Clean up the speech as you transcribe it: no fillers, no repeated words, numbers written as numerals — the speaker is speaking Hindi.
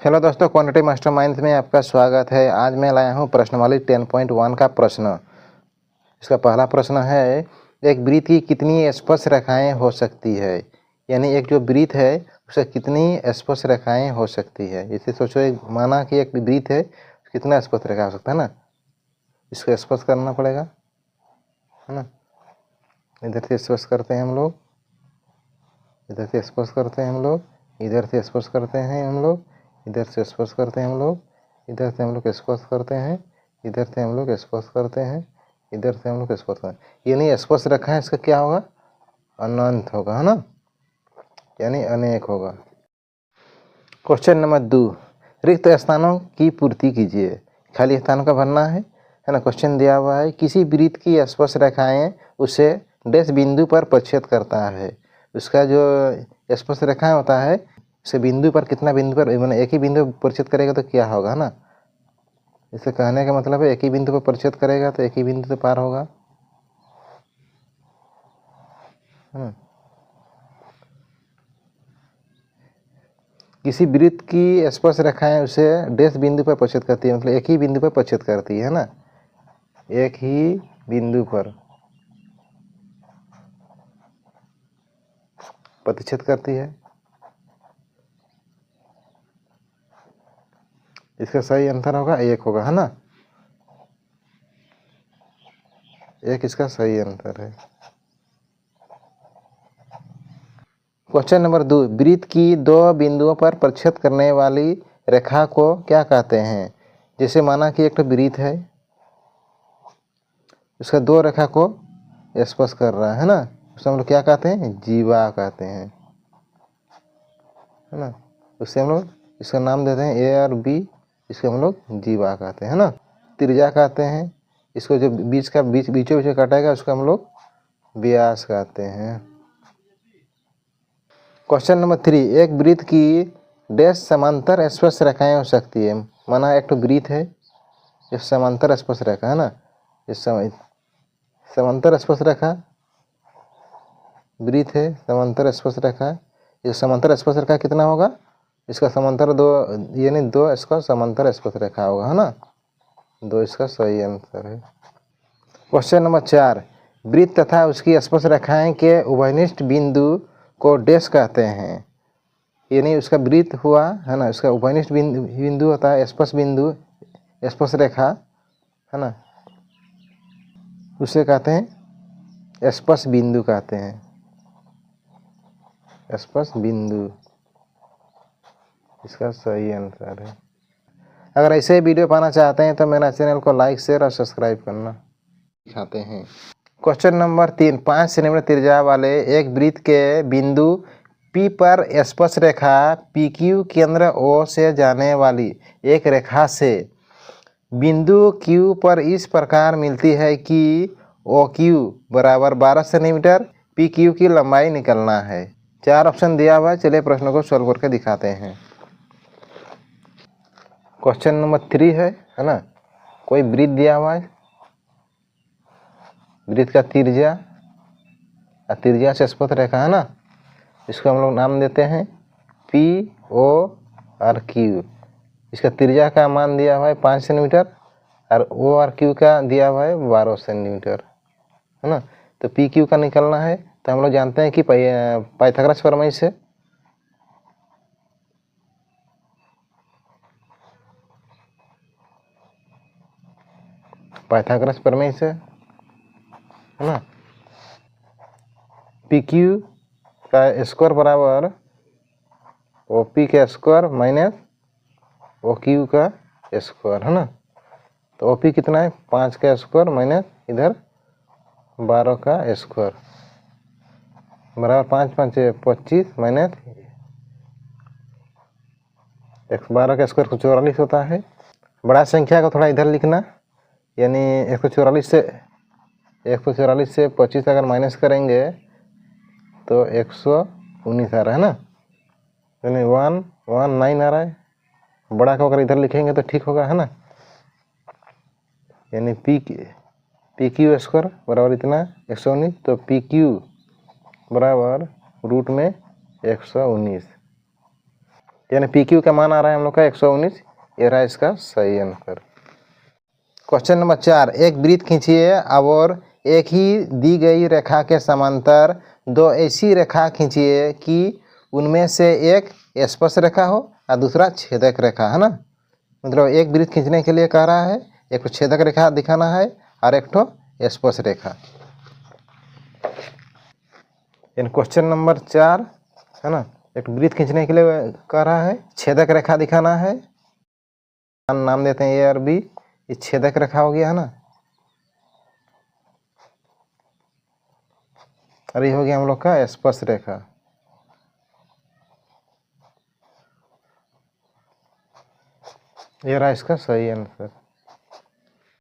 हेलो दोस्तों, क्वांटिटी मास्टरमाइंड्स में आपका स्वागत है। आज मैं लाया हूँ प्रश्नावली 10.1 का प्रश्न। इसका पहला प्रश्न है, एक वृत्त की कितनी स्पर्श रेखाएं हो सकती है। यानी एक जो वृत्त है उसे कितनी स्पर्श रेखाएं हो सकती है। जैसे सोचो, माना कि एक वृत्त है, कितना स्पर्श रेखा हो सकता है ना। इसको स्पर्श करना पड़ेगा, है ना। इधर से स्पर्श करते हैं हम लोग, इधर से स्पर्श करते हैं हम लोग, इधर से स्पर्श करते हैं हम लोग, इधर से स्पर्श करते हैं हम लोग, इधर से हम लोग स्पर्श करते हैं, इधर से हम लोग स्पर्श करते हैं, इधर से हम लोग स्पर्श करते हैं। ये नहीं स्पर्श रखा है, इसका क्या होगा, अनंत होगा, है ना, यानी अनेक होगा। क्वेश्चन नंबर 2, रिक्त स्थानों की पूर्ति कीजिए। खाली स्थानों का भरना है ना। क्वेश्चन दिया हुआ है, किसी वृत्त की स्पर्श रेखाएं उसे डैश बिंदु पर प्रक्षेप करता है। उसका जो स्पर्श रेखा होता है उसे बिंदु पर कितना बिंदु पर, मैंने एक ही बिंदु पर प्रक्षेप करेगा तो क्या होगा, है ना। इसे कहने का मतलब है एक ही बिंदु पर प्रक्षेप करेगा तो एक ही बिंदु से पार होगा। किसी वृत्त की स्पर्श रेखाएं उसे डैश बिंदु पर प्रक्षेप करती है, मतलब एक ही बिंदु पर प्रक्षेप करती है ना, एक ही बिंदु पर प्रतिच्छेद करती है। इसका सही आंसर होगा एक होगा, है ना। एक इसका सही आंसर है। क्वेश्चन नंबर 2, वृत्त की दो बिंदुओं पर प्रक्षेप करने वाली रेखा को क्या कहते हैं। जैसे माना कि एक तो वृत्त है, उसका दो रेखा को स्पर्श कर रहा है ना, उसे हम लोग क्या कहते हैं, जीवा कहते हैं, है ना। उससे हम लोग इसका नाम देते हैं ए और बी, इसको हम लोग जीवा कहते हैं, है ना। त्रिज्या कहते हैं इसको, जो बीचों बीच काटेगा उसको हम लोग व्यास कहते हैं। क्वेश्चन नंबर 3, एक वृत्त की डैश समांतर स्पर्श रेखाएं हो सकती है। माना एक तो वृत्त है, जो समांतर स्पर्श रेखा है ना, इस समय समांतर स्पर्श रेखा वृत्त है, समांतर स्पर्श रेखा। ये समांतर स्पर्श रेखा कितना होगा, इसका समांतर दो, यानी दो इसका समांतर स्पर्श रेखा होगा, है ना। दो इसका सही आंसर है। क्वेश्चन नंबर 4, वृत्त तथा उसकी स्पर्श रेखाएं के उभयनिष्ठ बिंदु को डैश कहते हैं। यानी उसका वृत्त हुआ, है ना, उसका उभयनिष्ठ बिंदु होता है स्पर्श बिंदु, स्पर्श रेखा, है ना, उसे कहते हैं स्पर्श बिंदु कहते हैं, स्पर्श बिंदु इसका सही आंसर है। अगर ऐसे वीडियो पाना चाहते हैं तो मेरा चैनल को लाइक, शेयर और सब्सक्राइब करना दिखाते हैं। क्वेश्चन नंबर 3, 5 सेंटीमीटर त्रिज्या वाले एक वृत्त के बिंदु P पर स्पर्श रेखा PQ केंद्र O से जाने वाली एक रेखा से बिंदु Q पर इस प्रकार मिलती है कि OQ बराबर 12 सेंटीमीटर, PQ की लंबाई निकलना है। 4 ऑप्शन दिया हुआ है, चलिए प्रश्नों को सॉल्व करके दिखाते हैं। क्वेश्चन नंबर 3 है ना, कोई वृत्त दिया हुआ है, वृत्त का त्रिज्या, त्रिज्या से स्पर्श रेखा है ना, इसको हम लोग नाम देते हैं PO और Q। इसका त्रिज्या का मान दिया हुआ है 5 सेंटीमीटर और O और Q का दिया हुआ है 12 सेंटीमीटर, है ना। तो PQ का निकलना है, तो हम लोग जानते हैं कि पाइथागोरस प्रमेय से है ना, PQ का स्क्वायर बराबर OP का स्क्वायर माइनस OQ का स्क्वायर, है ना। तो OP कितना है, 5 का स्क्वायर माइनस इधर 12 का स्क्वायर बराबर 5 5 25 माइनस 112 का स्क्वायर 144 होता है। बड़ा संख्या को थोड़ा इधर लिखना, यानी 144 से 25 अगर माइनस करेंगे तो 119 आ रहा है ना, यानी 119 आ रहा है। बड़ा को अगर इधर लिखेंगे तो ठीक होगा, है ना। यानी PQ स्क्वायर बराबर इतना 119, तो PQ बराबर रूट में 119। यानी पी क्यू का मान आ रहा है हम लोग का 119। ये रहा इसका सही आंसर। क्वेश्चन नंबर 4, एक वृत्त खींचिए और एक ही दी गई रेखा के समांतर दो ऐसी रेखा खींचिए कि उनमें से एक स्पर्श रेखा हो और दूसरा छेदक रेखा, है ना। मतलब एक वृत्त खींचने के लिए कह रहा है, एक तो छेदक रेखा दिखाना है और एक तो स्पर्श रेखा। इन क्वेश्चन नंबर 4 है ना, एक वृत्त खींचने के लिए कह रहा है, छेदक रेखा दिखाना है, नाम देते हैं ए और बी। ये छेदक रेखा हो गया, है ना। और ये हो गया हम लोग का स्पर्श रेखा। ये रहा इसका सही आंसर।